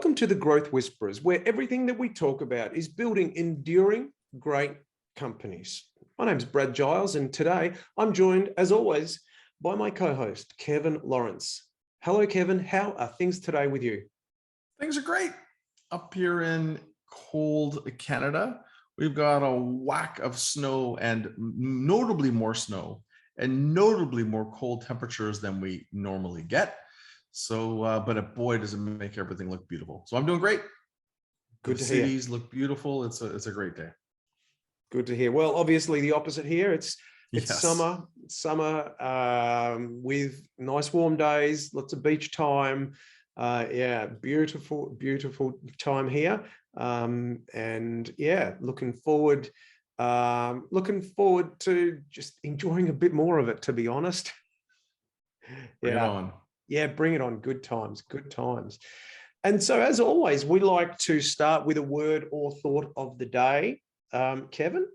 Welcome to the Growth Whisperers, where everything that we talk about is building enduring, great companies. My name's Brad Giles, and today I'm joined, as always, by my co-host, Kevin Lawrence. Hello, Kevin. How are things today with you? Things are great. Up here in cold Canada, we've got a whack of snow and notably more snow and notably more cold temperatures than we normally get. So, but boy, does it make everything look beautiful. So I'm doing great. Good The to hear. cities look beautiful. It's a great day. Good to hear. Well, obviously the opposite here. It's Yes. summer with nice warm days, lots of beach time. Yeah, beautiful time here. And yeah, looking forward to just enjoying a bit more of it, to be honest. Bring it Yeah. on. Yeah, bring it on. Good times, good times. And so, as always, we like to start with a word or thought of the day. Kevin,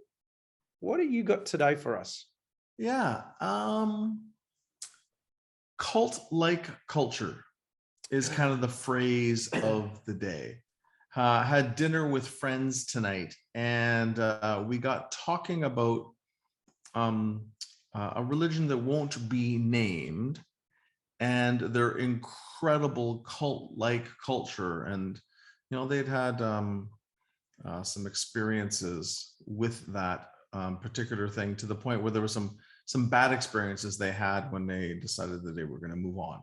what have you got today for us? Yeah. Cult-like culture is kind of the phrase of the day. Had dinner with friends tonight, and we got talking about a religion that won't be named and their incredible cult-like culture. And they'd had some experiences with that particular thing, to the point where there was some bad experiences they had when they decided that they were going to move on.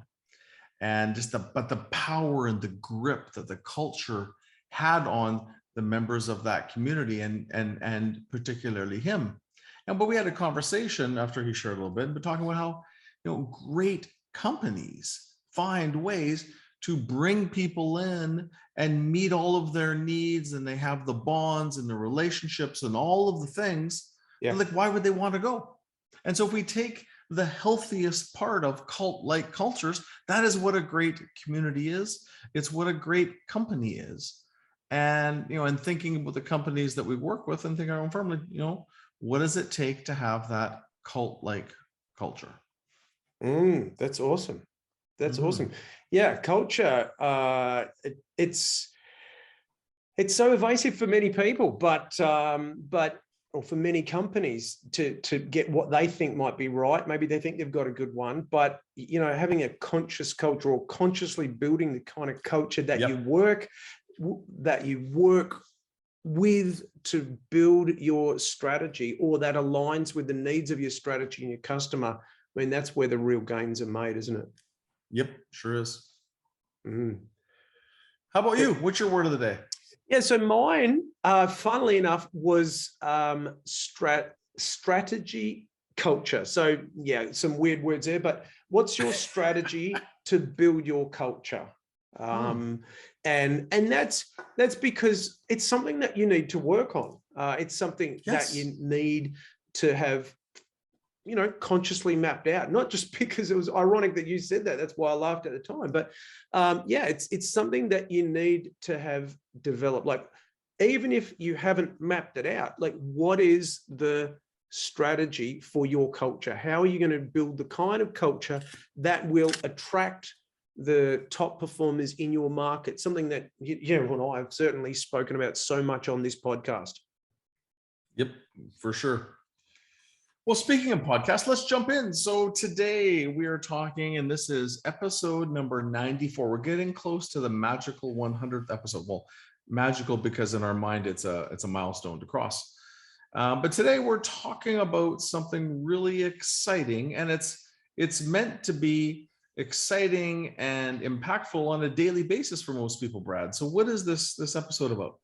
And just the power and the grip that the culture had on the members of that community, and particularly him. But we had a conversation after he shared a little bit, but talking about how great companies find ways to bring people in and meet all of their needs, and they have the bonds and the relationships and all of the things. Yeah. Like, why would they want to go? And so if we take the healthiest part of cult-like cultures, that is what a great community is. It's what a great company is. And and thinking about the companies that we work with and thinking our own firm, what does it take to have that cult-like culture? That's awesome. That's awesome. Yeah, culture. It's so evasive for many people, but or for many companies to get what they think might be right. Maybe they think they've got a good one, but having a conscious culture, or consciously building the kind of culture that you work with to build your strategy, or that aligns with the needs of your strategy and your customer. I mean, that's where the real gains are made, isn't it? Yep, sure is. How about you? What's your word of the day? Yeah, so mine, funnily enough, was strategy culture. So yeah, some weird words there, but what's your strategy to build your culture? And that's because it's something that you need to work on. It's something that you need to have consciously mapped out, not just because it was ironic that you said that. That's why I laughed at the time. But yeah, it's something that you need to have developed. Like, even if you haven't mapped it out, like, what is the strategy for your culture? How are you going to build the kind of culture that will attract the top performers in your market? Something that well, I've certainly spoken about so much on this podcast. Yep, for sure. Well, speaking of podcasts, let's jump in. So today we are talking, and this is episode number 94. We're getting close to the magical 100th episode. Well, magical because in our mind it's a milestone to cross. But today we're talking about something really exciting, and it's meant to be exciting and impactful on a daily basis for most people, Brad. So what is this episode about?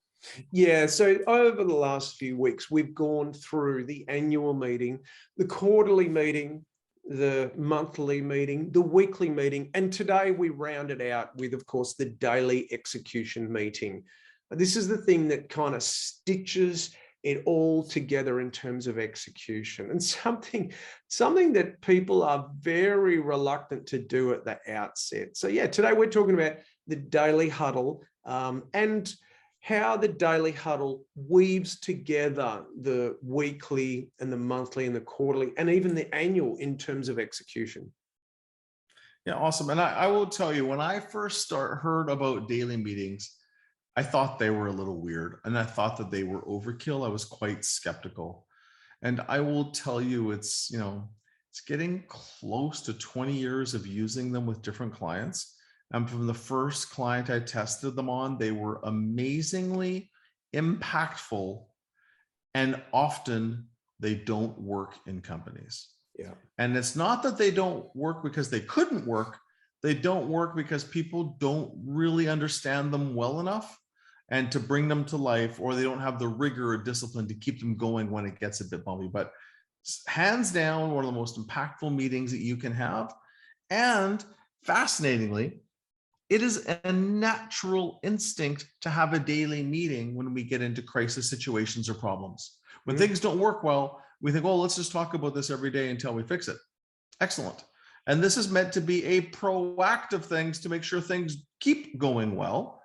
Yeah, so over the last few weeks, we've gone through the annual meeting, the quarterly meeting, the monthly meeting, the weekly meeting, and today we rounded out with, of course, the daily execution meeting. This is the thing that kind of stitches it all together in terms of execution, and something that people are very reluctant to do at the outset. So yeah, today we're talking about the daily huddle, and how the daily huddle weaves together the weekly and the monthly and the quarterly and even the annual in terms of execution. Yeah, awesome. And I will tell you, when I first heard about daily meetings, I thought they were a little weird, and I thought that they were overkill. I was quite skeptical. And I will tell you, it's getting close to 20 years of using them with different clients. And from the first client I tested them on, they were amazingly impactful, and often they don't work in companies. Yeah. And it's not that they don't work because they couldn't work. They don't work because people don't really understand them well enough and to bring them to life, or they don't have the rigor or discipline to keep them going when it gets a bit bumpy. But hands down, one of the most impactful meetings that you can have. And fascinatingly, it is a natural instinct to have a daily meeting when we get into crisis situations or problems. When things don't work well, we think, well, let's just talk about this every day until we fix it. Excellent. And this is meant to be a proactive thing to make sure things keep going well.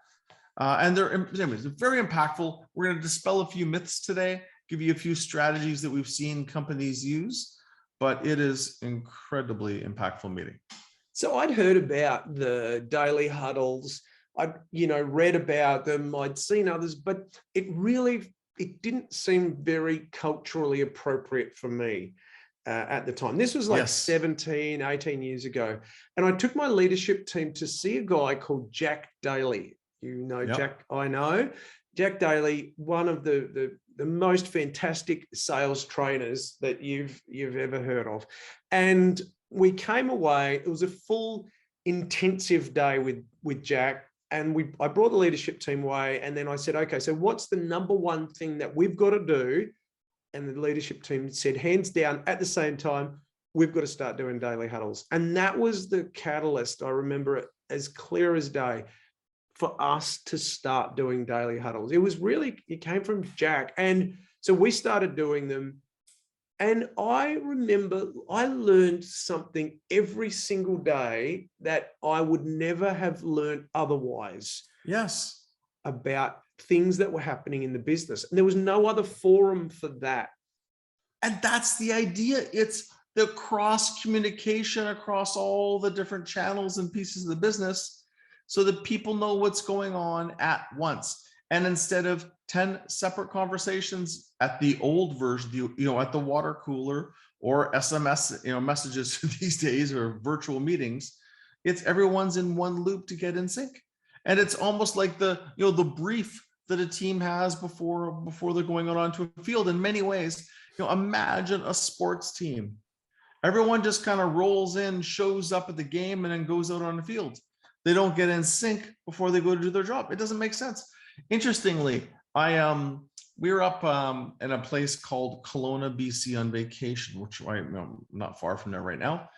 And they're very impactful. We're going to dispel a few myths today, give you a few strategies that we've seen companies use, but it is incredibly impactful meeting. So I'd heard about the daily huddles. I'd, read about them. I'd seen others, but it didn't seem very culturally appropriate for me at the time. This was like 17, 18 years ago. And I took my leadership team to see a guy called Jack Daly. Jack, I know. Jack Daly, one of the most fantastic sales trainers that you've ever heard of. And we came away, it was a full intensive day with Jack. And I brought the leadership team away, and then I said, okay, so what's the number one thing that we've got to do? And the leadership team said, hands down, at the same time, we've got to start doing daily huddles. And that was the catalyst. I remember it as clear as day for us to start doing daily huddles. It came from Jack. And so we started doing them. And I remember I learned something every single day that I would never have learned otherwise. Yes. About things that were happening in the business. And there was no other forum for that. And that's the idea. It's the cross communication across all the different channels and pieces of the business so that people know what's going on at once. And instead of 10 separate conversations at the old version, at the water cooler or SMS, messages these days, or virtual meetings, it's everyone's in one loop to get in sync. And it's almost like the brief that a team has before they're going out onto a field. In many ways, imagine a sports team. Everyone just kind of rolls in, shows up at the game, and then goes out on the field. They don't get in sync before they go to do their job. It doesn't make sense. Interestingly, we were up in a place called Kelowna, BC on vacation, which I'm not far from there right now.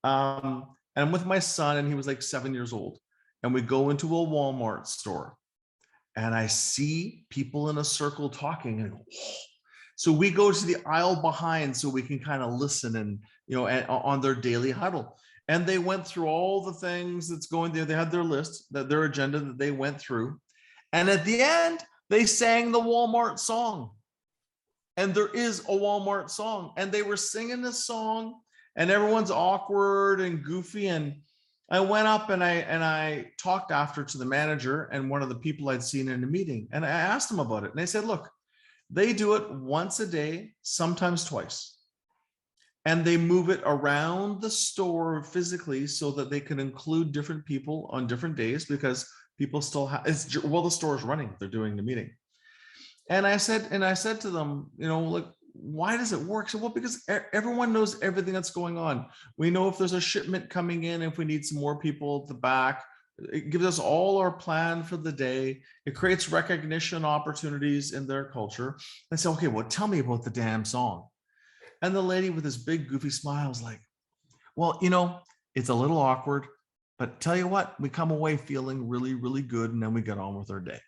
And I'm with my son, and he was like 7 years old. And we go into a Walmart store, and I see people in a circle talking, and I go, oh. So we go to the aisle behind so we can kind of listen and, on their daily huddle. And they went through all the things that's going there. They had their list, their agenda that they went through. And at the end, they sang the Walmart song. And there is a Walmart song. And they were singing this song, and everyone's awkward and goofy. And I went up and I talked after to the manager and one of the people I'd seen in a meeting. And I asked them about it. And they said, look, they do it once a day, sometimes twice. And they move it around the store physically so that they can include different people on different days, because people still have, the store is running, they're doing the meeting. And I said to them, why does it work? So, well, because everyone knows everything that's going on. We know if there's a shipment coming in, if we need some more people at the back. It gives us all our plan for the day. It creates recognition opportunities in their culture. I say, okay, well, tell me about the damn song. And the lady with this big goofy smile was like, well, it's a little awkward, but tell you what, we come away feeling really, really good, and then we get on with our day.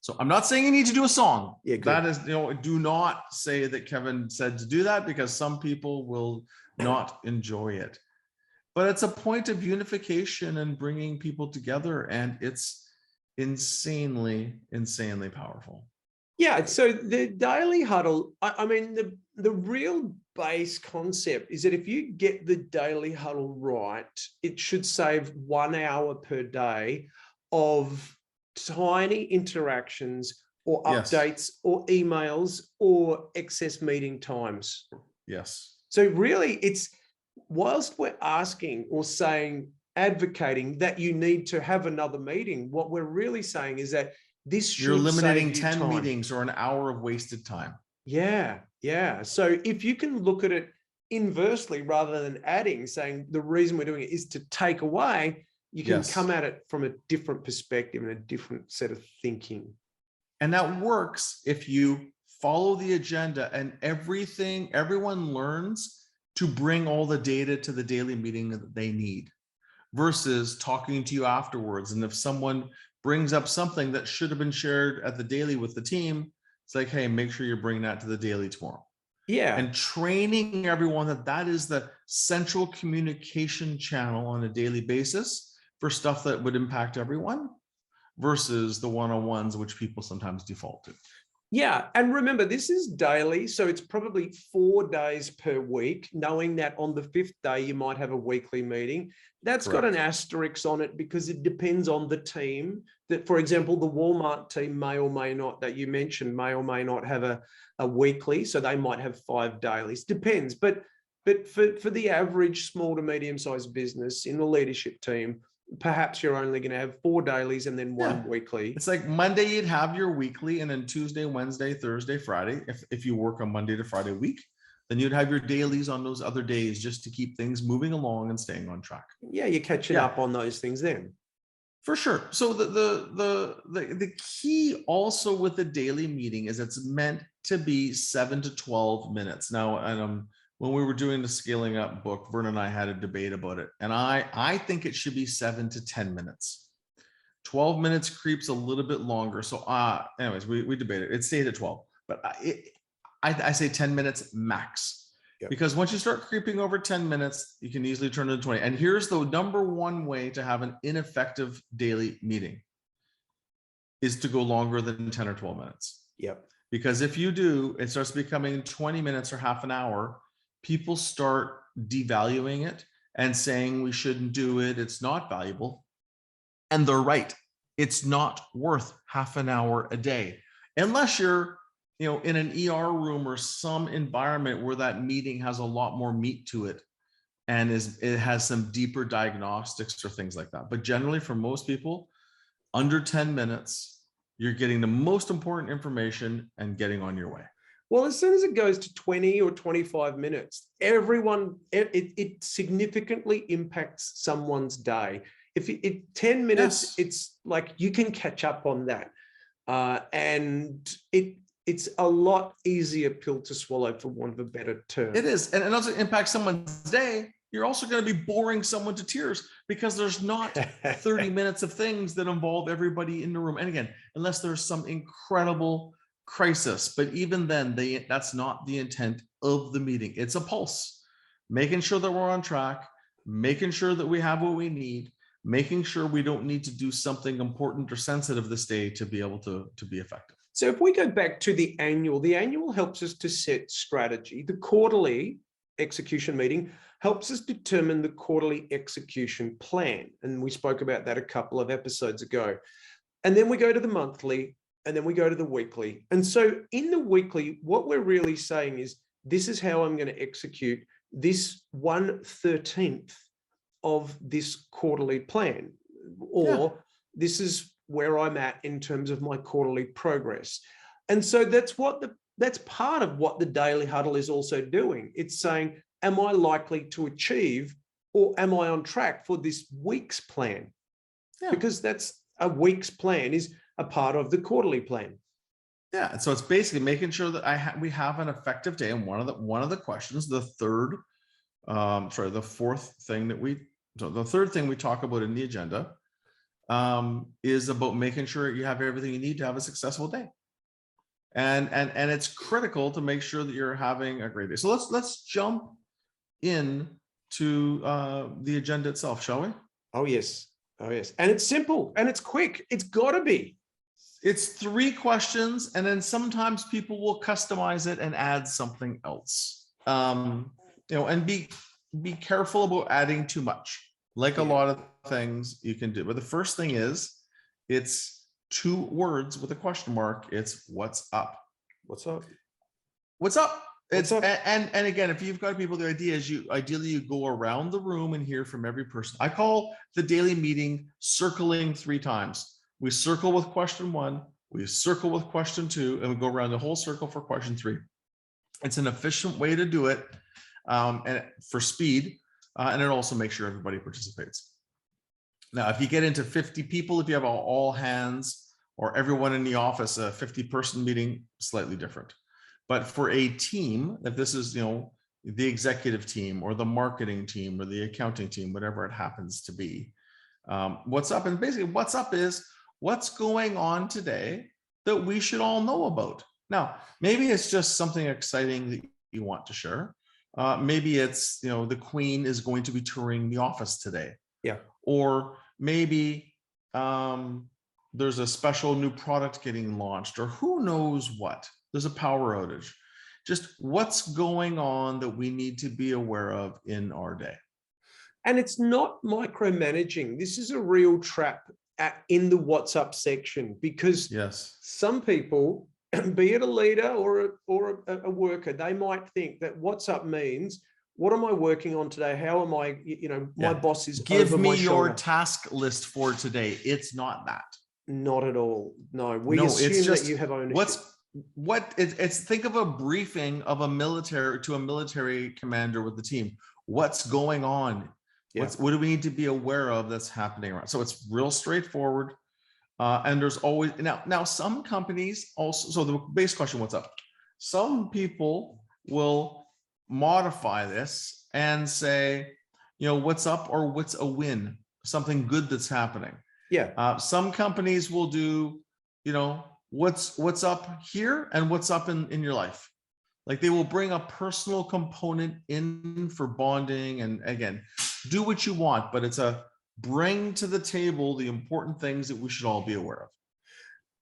So I'm not saying you need to do a song. Yeah, that is, do not say that Kevin said to do that, because some people will not enjoy it. But it's a point of unification and bringing people together, and it's insanely, insanely powerful. Yeah, so the daily huddle, I mean, the real base concept is that if you get the daily huddle right, it should save 1 hour per day of tiny interactions or Yes. updates or emails or excess meeting times. Yes. So really, it's whilst we're asking or saying, advocating that you need to have another meeting, what we're really saying is that this You're should eliminating save you 10 time. meetings or an hour of wasted time. Yeah, yeah. So if you can look at it inversely rather than adding, saying the reason we're doing it is to take away, you can Yes. come at it from a different perspective and a different set of thinking. And that works if you follow the agenda and everyone learns to bring all the data to the daily meeting that they need versus talking to you afterwards. And if someone brings up something that should have been shared at the daily with the team, it's like, hey, make sure you're bringing that to the daily tomorrow. Yeah. And training everyone that is the central communication channel on a daily basis for stuff that would impact everyone versus the one-on-ones, which people sometimes default to. Yeah. And remember, this is daily. So it's probably 4 days per week, knowing that on the 5th day, you might have a weekly meeting. That's Correct. got an asterisk on it because it depends on the team. That, for example, the Walmart team may or may not, that you mentioned, may or may not have a weekly. So they might have 5 dailies. Depends. But for the average small to medium-sized business in the leadership team, perhaps you're only going to have 4 dailies and then one weekly. It's like Monday, you'd have your weekly, and then Tuesday, Wednesday, Thursday, Friday. If you work on Monday to Friday week, then you'd have your dailies on those other days just to keep things moving along and staying on track. Yeah, you're catching up on those things then. For sure. So the key also with the daily meeting is it's meant to be 7 to 12 minutes. Now, and when we were doing the Scaling Up book, Vern and I had a debate about it. And I think it should be 7 to 10 minutes. 12 minutes creeps a little bit longer. So anyways, we debated. It stayed at 12. But I say 10 minutes max. Yep. Because once you start creeping over 10 minutes, you can easily turn it to 20. And here's the number one way to have an ineffective daily meeting is to go longer than 10 or 12 minutes. Yep. Because if you do, it starts becoming 20 minutes or half an hour. People start devaluing it and saying we shouldn't do it. It's not valuable. And they're right. It's not worth half an hour a day unless you're in an ER room or some environment where that meeting has a lot more meat to it and it has some deeper diagnostics or things like that. But generally for most people, under 10 minutes, you're getting the most important information and getting on your way. Well, as soon as it goes to 20 or 25 minutes, it significantly impacts someone's day. If 10 minutes, it's like you can catch up on that. And it's a lot easier pill to swallow, for want of a better term. It is. And it also impacts someone's day. You're also going to be boring someone to tears because there's not 30 minutes of things that involve everybody in the room. And again, unless there's some incredible crisis, but even then, that's not the intent of the meeting. It's a pulse, making sure that we're on track, making sure that we have what we need, making sure we don't need to do something important or sensitive this day to be able to be effective. So if we go back to the annual helps us to set strategy. The quarterly execution meeting helps us determine the quarterly execution plan. And we spoke about that a couple of episodes ago. And then we go to the monthly, and then we go to the weekly. And so in the weekly, what we're really saying is, this is how I'm going to execute this 1/13 of this quarterly plan, or this is where I'm at in terms of my quarterly progress. And so that's part of what the daily huddle is also doing. It's saying, am I likely to achieve, or am I on track for this week's plan? Yeah. Because that's a week's plan is a part of the quarterly plan. Yeah. And so it's basically making sure that we have an effective day. And one of the questions, the third thing we talk about in the agenda is about making sure you have everything you need to have a successful day. And it's critical to make sure that you're having a great day. So let's jump in to the agenda itself, shall we? Oh yes. And it's simple and it's quick. It's got to be. It's 3 questions, and then sometimes people will customize it and add something else. And be careful about adding too much. Like a lot of things you can do. But the first thing is, it's 2 words with a question mark. It's what's up. What's up? What's up? What's up? And again, if you've got people, the idea is ideally you go around the room and hear from every person. I call the daily meeting circling 3 times. We circle with question 1, we circle with question 2, and we go around the whole circle for question 3. It's an efficient way to do it, and for speed, and it also makes sure everybody participates. Now, if you get into 50 people, if you have all hands or everyone in the office, a 50-person meeting, slightly different. But for a team, if this is, the executive team or the marketing team or the accounting team, whatever it happens to be, what's up? And basically what's up is what's going on today that we should all know about. Now, maybe it's just something exciting that you want to share. Maybe it's, the Queen is going to be touring the office today. Yeah. Or maybe there's a special new product getting launched, or who knows what. There's a power outage. Just what's going on that we need to be aware of in our day. And it's not micromanaging. This is a real trap in the what's up section, because some people, be it a leader or a worker, they might think that what's up means, what am I working on today? How am I, my boss is give over me my your shoulder. task list for today. It's not that. Not at all. No, we assume it's just that you have ownership. It's think of a briefing of a military commander with the team. What's going on? What do we need to be aware of that's happening around? So it's real straightforward. And there's always now some companies also, so the base question, what's up? Some people will modify this and say, what's up, or what's a win, something good that's happening. Some companies will do, what's up here and what's up in your life. Like they will bring a personal component in for bonding, and again, do what you want, but it's a bring to the table the important things that we should all be aware of.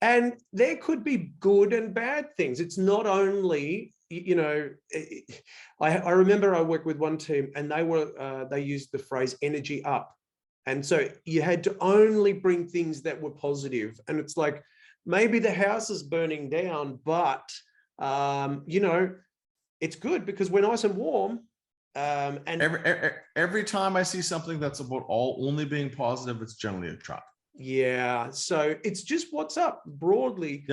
And there could be good and bad things. It's not only, I remember I worked with one team, and they used the phrase energy up. And so you had to only bring things that were positive. And it's like, maybe the house is burning down, but, it's good because we're nice and warm. And every time I see something that's about only being positive, it's generally a trap. Yeah. So it's just what's up broadly.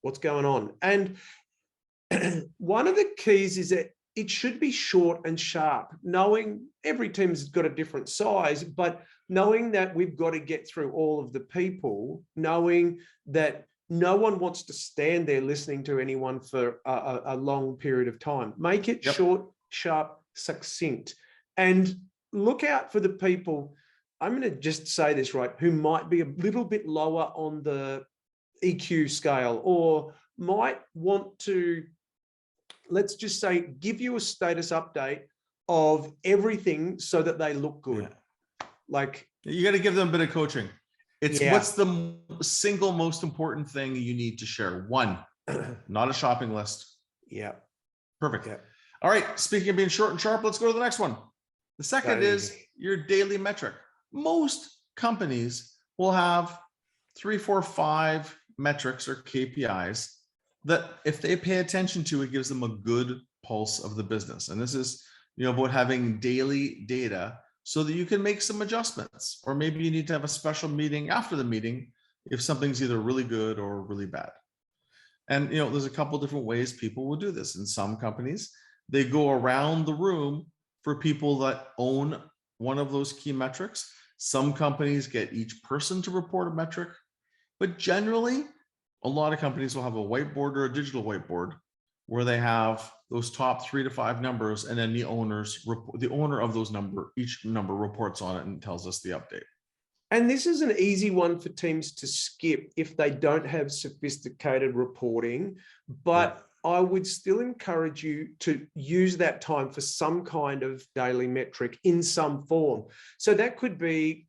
What's going on. And one of the keys is that it should be short and sharp, knowing every team's got a different size, but knowing that we've got to get through all of the people, knowing that no one wants to stand there listening to anyone for a long period of time. Make it short, sharp, succinct, and look out for the people, I'm going to just say this right, who might be a little bit lower on the EQ scale, or might want to, let's just say, give you a status update of everything so that they look good. Like, you got to give them a bit of coaching. It's what's the single most important thing you need to share? 1, not a shopping list. Perfect. All right. Speaking of being short and sharp, let's go to the next one. The second is your daily metric. Most companies will have 3, 4, 5 metrics or KPIs that if they pay attention to, it gives them a good pulse of the business. And this is, about having daily data so that you can make some adjustments, or maybe you need to have a special meeting after the meeting if something's either really good or really bad. And, there's a couple different ways people will do this. In some companies, they go around the room for people that own one of those key metrics. Some companies get each person to report a metric, but generally, a lot of companies will have a whiteboard or a digital whiteboard where they have those top 3 to 5 numbers, and then the owner of those each number reports on it and tells us the update. And this is an easy one for teams to skip if they don't have sophisticated reporting, but I would still encourage you to use that time for some kind of daily metric in some form. So that could be,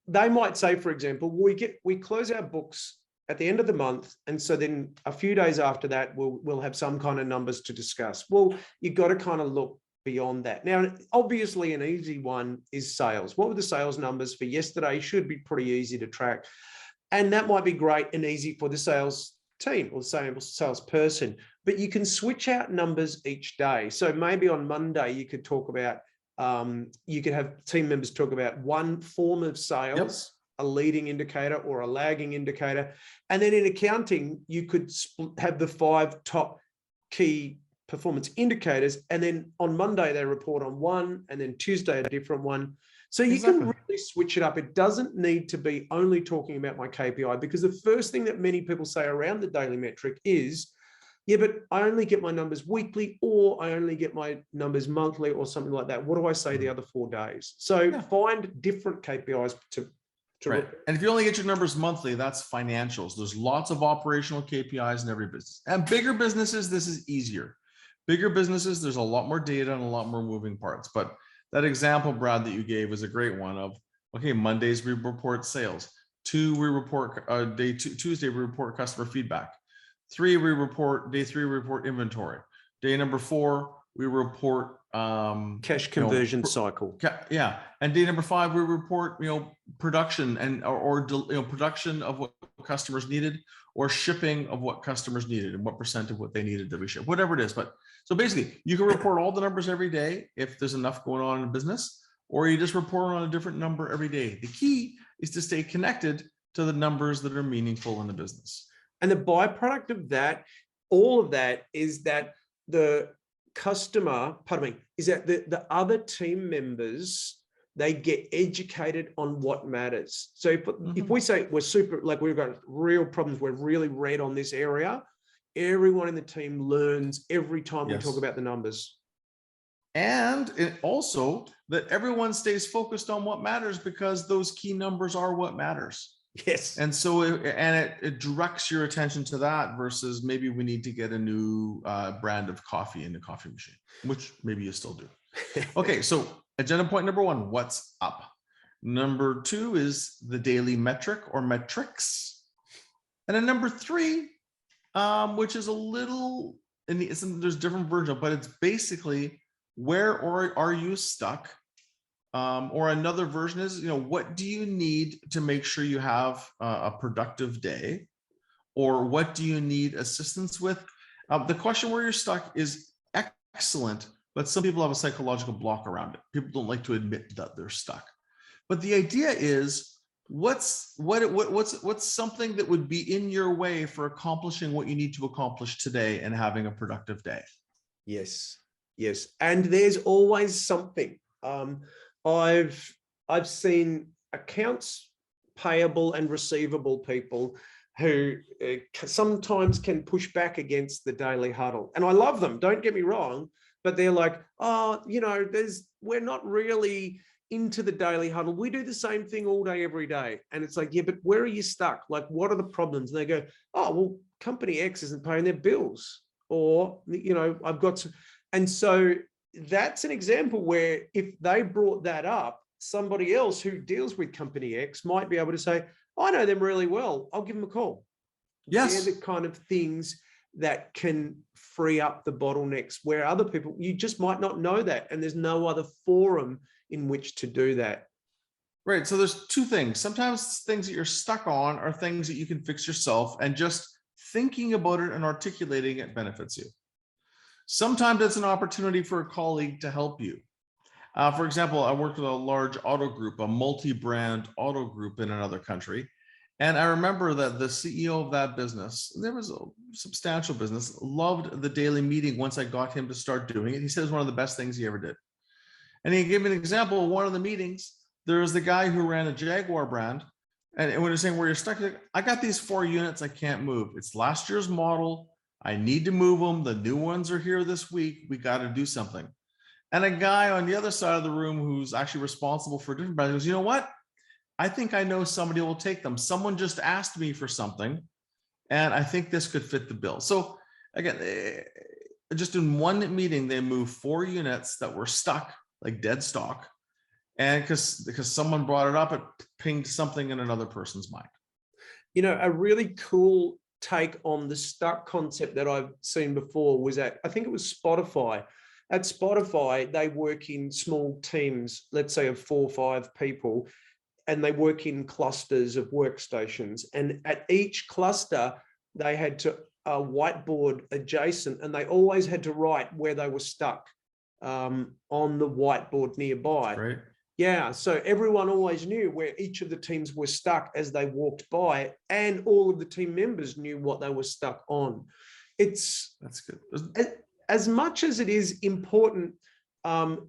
they might say, for example, we close our books at the end of the month, and so then a few days after that, we'll have some kind of numbers to discuss. Well, you've got to kind of look beyond that. Now, obviously, an easy one is sales. What were the sales numbers for yesterday? Should be pretty easy to track, and that might be great and easy for the sales team or salesperson. But you can switch out numbers each day. So maybe on Monday you could talk about. You could have team members talk about one form of sales, a leading indicator or a lagging indicator. And then in accounting, you could have the 5 top key performance indicators. And then on Monday, they report on one, and then Tuesday, a different one. So you can really switch it up. It doesn't need to be only talking about my KPI, because the first thing that many people say around the daily metric is, yeah, but I only get my numbers weekly, or I only get my numbers monthly, or something like that. What do I say the other 4 days? So find different KPIs to right. And if you only get your numbers monthly, that's financials. There's lots of operational KPIs in every business. And bigger businesses, this is easier. Bigger businesses, there's a lot more data and a lot more moving parts. But that example, Brad, that you gave is a great one of, okay, Mondays we report sales. 2, we report Tuesday, we report customer feedback. 3, we report day 3, we report inventory. Day number 4, we report cash conversion cycle. Yeah, and day number 5, we report production and or production of what customers needed, or shipping of what customers needed, and what % of what they needed that we ship, whatever it is. But so basically, you can report all the numbers every day if there's enough going on in a business, or you just report on a different number every day. The key is to stay connected to the numbers that are meaningful in the business. And the byproduct of that, all of that, is that the the other team members, they get educated on what matters. So if we say we've got real problems, we're really red on this area, everyone in the team learns every time we talk about the numbers. And it also that everyone stays focused on what matters, because those key numbers are what matters. Yes. And so it directs your attention to that, versus maybe we need to get a new brand of coffee in the coffee machine, which maybe you still do. Okay, so agenda point number 1, what's up? Number 2 is the daily metric or metrics. And then number 3, which is a little, there's different versions, but it's basically where are you stuck? Or another version is, what do you need to make sure you have a productive day? Or what do you need assistance with? The question where you're stuck is excellent, but some people have a psychological block around it. People don't like to admit that they're stuck. But the idea is, what's something that would be in your way for accomplishing what you need to accomplish today and having a productive day? Yes. And there's always something. I've seen accounts payable and receivable people who sometimes can push back against the daily huddle. And I love them, don't get me wrong, but they're like, we're not really into the daily huddle. We do the same thing all day, every day. And it's like, yeah, but where are you stuck? Like, what are the problems? And they go, oh, well, company X isn't paying their bills, or, I've got to, and so that's an example where if they brought that up, somebody else who deals with company X might be able to say, I know them really well, I'll give them a call. Yes. They're the kind of things that can free up the bottlenecks where other people, you just might not know that. And there's no other forum in which to do that. Right. So there's 2 things. Sometimes things that you're stuck on are things that you can fix yourself, and just thinking about it and articulating it benefits you. Sometimes it's an opportunity for a colleague to help you. For example, I worked with a large auto group, a multi-brand auto group in another country. And I remember that the CEO of that business, there was a substantial business, loved the daily meeting once I got him to start doing it. He said it was one of the best things he ever did. And he gave me an example of one of the meetings. There was the guy who ran a Jaguar brand. And when you're saying where you're stuck, like, I got these 4 units I can't move. It's last year's model. I need to move them. The new ones are here this week. We got to do something. And a guy on the other side of the room who's actually responsible for different brands goes, you know what? I think I know somebody who will take them. Someone just asked me for something, and I think this could fit the bill. So again, just in one meeting, they moved 4 units that were stuck, like dead stock. And because someone brought it up, it pinged something in another person's mind. You know, a really cool take on the stuck concept that I've seen before was at, I think it was Spotify. At Spotify, they work in small teams, let's say of 4 or 5 people, and they work in clusters of workstations. And at each cluster, they had to whiteboard adjacent, and they always had to write where they were stuck on the whiteboard nearby. Right. Yeah, so everyone always knew where each of the teams were stuck as they walked by, and all of the team members knew what they were stuck on. That's good. As much as it is important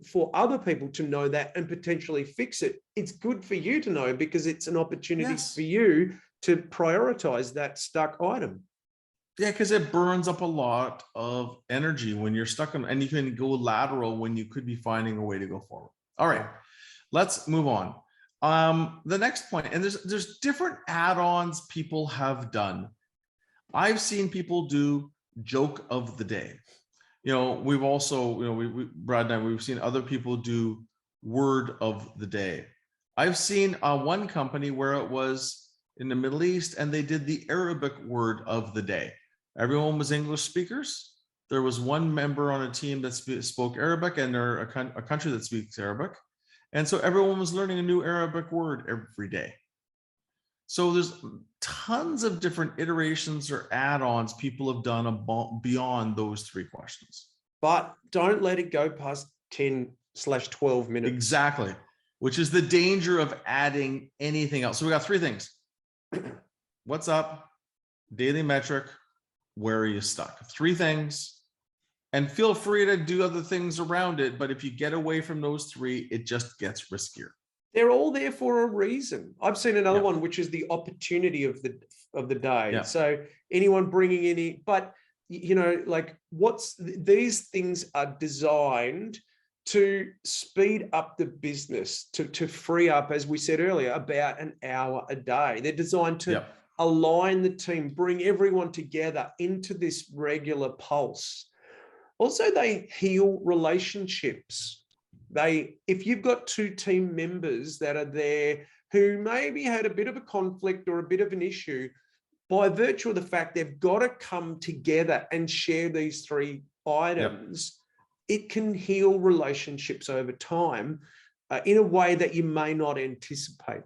for other people to know that and potentially fix it, it's good for you to know, because it's an opportunity for you to prioritize that stuck item. Yeah, because it burns up a lot of energy when you're stuck on, and you can go lateral when you could be finding a way to go forward. All right. Let's move on. The next point, and there's different add-ons people have done. I've seen people do joke of the day. You know, we've also, you know, Brad and I, we've seen other people do word of the day. I've seen one company where it was in the Middle East, and they did the Arabic word of the day. Everyone was English speakers. There was one member on a team that spoke Arabic, and they're a country that speaks Arabic. And so everyone was learning a new Arabic word every day. So there's tons of different iterations or add-ons people have done beyond those 3 questions. But don't let it go past 10/12 minutes. Exactly, which is the danger of adding anything else. So we got 3 things. What's up? Daily metric. Where are you stuck? 3 things. And feel free to do other things around it. But if you get away from those 3, it just gets riskier. They're all there for a reason. I've seen another one, which is the opportunity of the day. Yeah. So anyone bringing any, but you know, like these things are designed to speed up the business, to free up, as we said earlier, about an hour a day. They're designed to align the team, bring everyone together into this regular pulse. Also, they heal relationships. If you've got 2 team members that are there who maybe had a bit of a conflict or a bit of an issue, by virtue of the fact they've got to come together and share these 3 items, it can heal relationships over time in a way that you may not anticipate.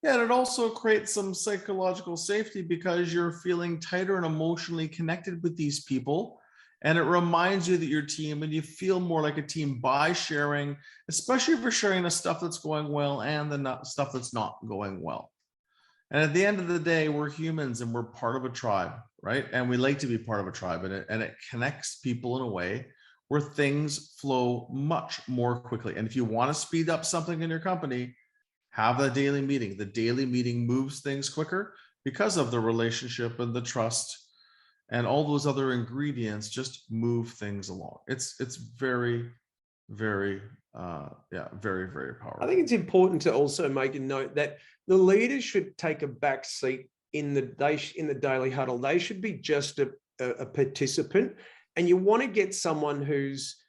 Yeah, and it also creates some psychological safety because you're feeling tighter and emotionally connected with these people. And it reminds you that you're a team, and you feel more like a team by sharing, especially if you're sharing the stuff that's going well and the stuff that's not going well. And at the end of the day, we're humans and we're part of a tribe, right? And we like to be part of a tribe, and it connects people in a way where things flow much more quickly. And if you want to speed up something in your company, have the daily meeting. The daily meeting moves things quicker because of the relationship and the trust. And all those other ingredients just move things along. It's very, very, very, very powerful. I think it's important to also make a note that the leaders should take a back seat in the daily huddle. They should be just a participant, and you want to get someone who's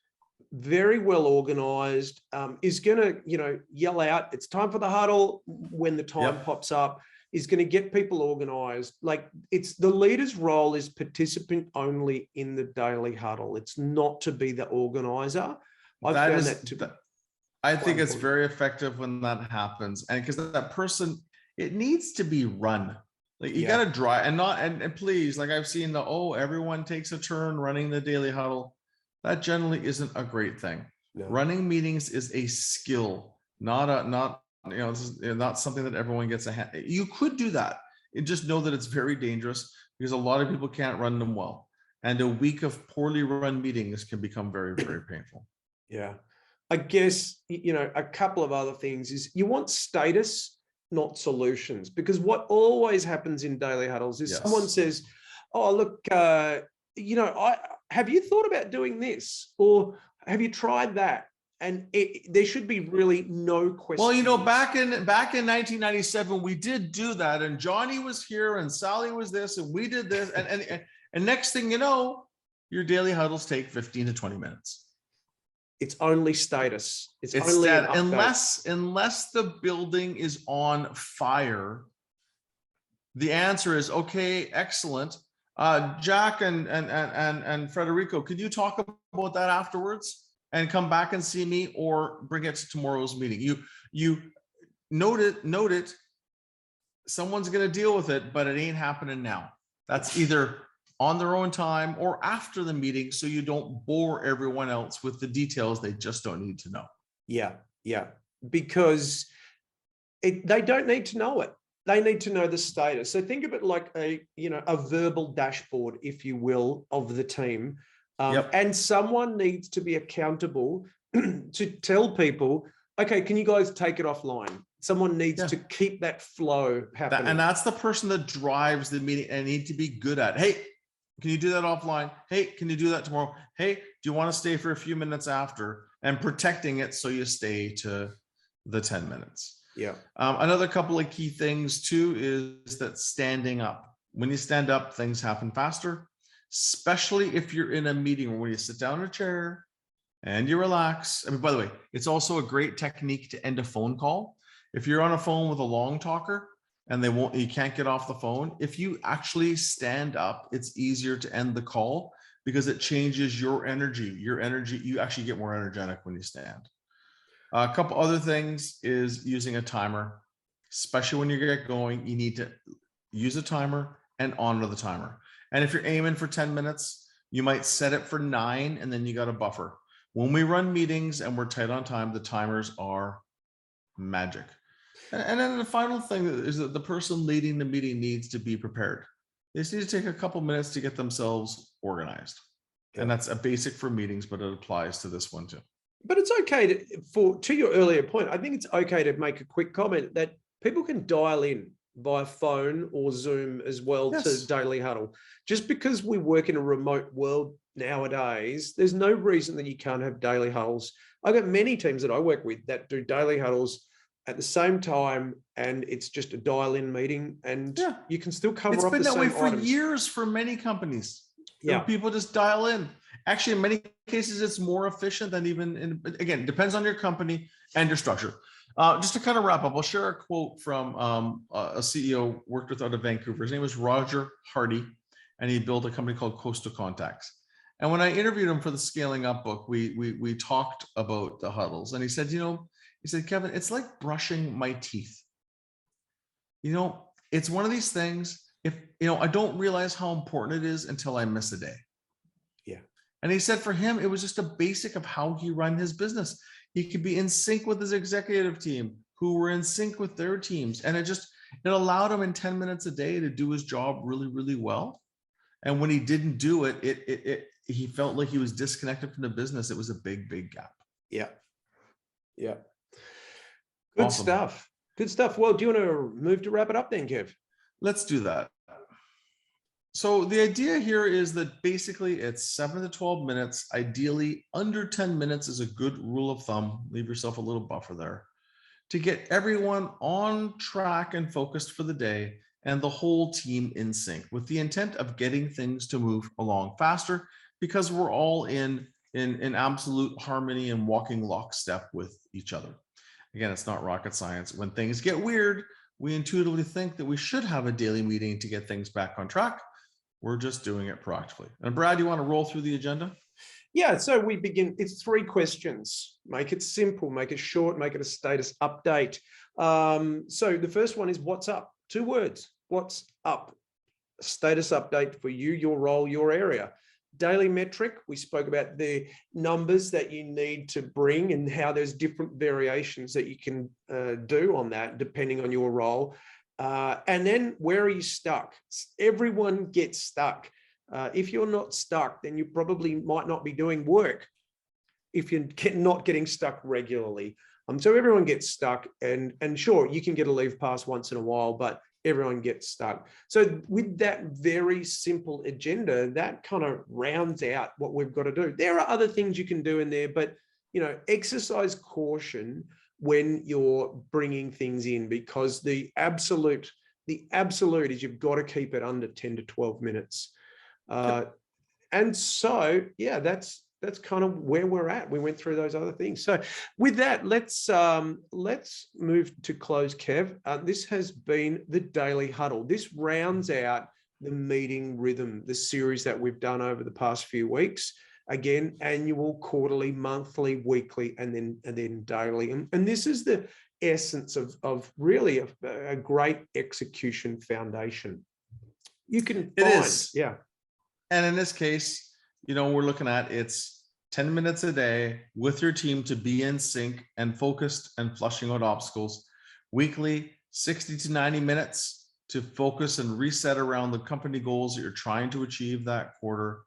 very well organized, is going to, yell out, "It's time for the huddle" when the time pops up. Is going to get people organized. Like, it's the leader's role is participant only in the daily huddle. It's not to be the organizer. I think it's very effective when that happens. And because that person, it needs to be run. Like, you got to drive and please, like I've seen everyone takes a turn running the daily huddle. That generally isn't a great thing. No. Running meetings is a skill, this is not something that everyone gets a hand. You could do that. You just know that it's very dangerous because a lot of people can't run them well. And a week of poorly run meetings can become very, very painful. Yeah. I guess, a couple of other things is you want status, not solutions, because what always happens in daily huddles is someone says, "Oh, look, have you thought about doing this? Or have you tried that?" And there should be really no question. Well, back in 1997, we did do that, and Johnny was here, and Sally was this, and we did this, and next thing you know, your daily huddles take 15 to 20 minutes. It's only status. It's It's only an that update. unless the building is on fire, the answer is okay, excellent. Jack and Federico, could you talk about that afterwards and come back and see me, or bring it to tomorrow's meeting? You note it. Someone's going to deal with it, but it ain't happening now. That's either on their own time or after the meeting, so you don't bore everyone else with the details they just don't need to know. Yeah, yeah, because they don't need to know it. They need to know the status. So think of it like a verbal dashboard, if you will, of the team. Yep. And someone needs to be accountable to tell people, okay, can you guys take it offline? Someone needs to keep that flow happening. And that's the person that drives the meeting and need to be good at, hey, can you do that offline? Hey, can you do that tomorrow? Hey, do you want to stay for a few minutes after? And protecting it so you stay to the 10 minutes. Yeah. Another couple of key things too is that standing up. When you stand up, things happen faster, especially if you're in a meeting or when you sit down in a chair and you relax. I mean, by the way, it's also a great technique to end a phone call. If you're on a phone with a long talker and you can't get off the phone, if you actually stand up, it's easier to end the call because it changes your energy. You actually get more energetic when you stand. A couple other things is using a timer, especially when you get going. You need to use a timer and honor the timer. And if you're aiming for 10 minutes, you might set it for 9 and then you got a buffer. When we run meetings and we're tight on time, the timers are magic. And then the final thing is that the person leading the meeting needs to be prepared. They just need to take a couple minutes to get themselves organized. Yeah. And that's a basic for meetings, but it applies to this one too. But it's okay to your earlier point, I think it's okay to make a quick comment that people can dial in via phone or Zoom as well to Daily Huddle. Just because we work in a remote world nowadays, there's no reason that you can't have daily huddles. I've got many teams that I work with that do daily huddles at the same time, and it's just a dial-in meeting, and you can still cover up the same items. It's been that way for years for many companies. Yeah, people just dial in. Actually, in many cases, it's more efficient than again, depends on your company and your structure. Just to kind of wrap up, I'll share a quote from a CEO worked with out of Vancouver. His name was Roger Hardy, and he built a company called Coastal Contacts. And when I interviewed him for the Scaling Up book, we talked about the huddles, and he said, Kevin, it's like brushing my teeth. It's one of these things. If I don't realize how important it is until I miss a day. Yeah. And he said for him, it was just a basic of how he ran his business. He could be in sync with his executive team, who were in sync with their teams. And it allowed him in 10 minutes a day to do his job really, really well. And when he didn't do it, he felt like he was disconnected from the business. It was a big, big gap. Yeah. Yeah. Good stuff. Good stuff. Well, do you want to move to wrap it up then, Kev? Let's do that. So the idea here is that basically it's 7 to 12 minutes. Ideally, under 10 minutes is a good rule of thumb. Leave yourself a little buffer there to get everyone on track and focused for the day and the whole team in sync with the intent of getting things to move along faster because we're all in absolute harmony and walking lockstep with each other. Again, it's not rocket science. When things get weird, we intuitively think that we should have a daily meeting to get things back on track. We're just doing it proactively. And Brad, you want to roll through the agenda? Yeah, so we begin, it's 3 questions. Make it simple, make it short, make it a status update. So the first one is what's up? 2 words, what's up? Status update for you, your role, your area. Daily metric, we spoke about the numbers that you need to bring and how there's different variations that you can do on that depending on your role. And then where are you stuck? Everyone gets stuck. If you're not stuck, then you probably might not be doing work if you're not getting stuck regularly. So everyone gets stuck, and sure, you can get a leave pass once in a while, but everyone gets stuck. So with that very simple agenda, that kind of rounds out what we've got to do. There are other things you can do in there, but exercise caution when you're bringing things in, because the absolute is you've got to keep it under 10 to 12 minutes. And so, yeah, that's kind of where we're at. We went through those other things. So with that, let's move to close, Kev. This has been the Daily Huddle. This rounds out the meeting rhythm, the series that we've done over the past few weeks. Again, annual, quarterly, monthly, weekly, and then daily. And this is the essence of really a great execution foundation. You can find, it is. yeah. And in this case, we're looking at it's 10 minutes a day with your team to be in sync and focused and flushing out obstacles. Weekly, 60 to 90 minutes to focus and reset around the company goals that you're trying to achieve that quarter.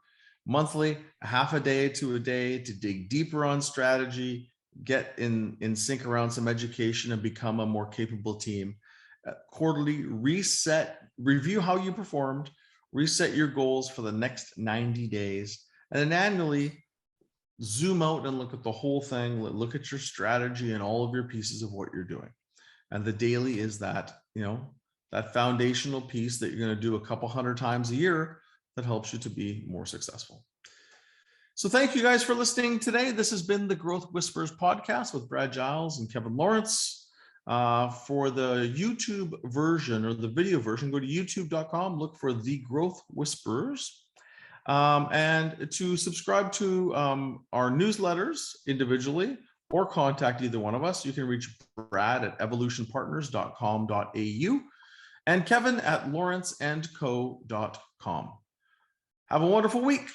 Monthly, a half a day to dig deeper on strategy, get in sync around some education and become a more capable team. Quarterly, review how you performed, reset your goals for the next 90 days. And then annually, zoom out and look at the whole thing, look at your strategy and all of your pieces of what you're doing. And the daily is that, that foundational piece that you're going to do a couple hundred times a year that helps you to be more successful. So thank you guys for listening today. This has been the Growth Whispers podcast with Brad Giles and Kevin Lawrence. For the YouTube version or the video version, go to youtube.com, look for The Growth Whispers. And to subscribe to our newsletters individually or contact either one of us, you can reach Brad at evolutionpartners.com.au and Kevin at lawrenceandco.com. Have a wonderful week.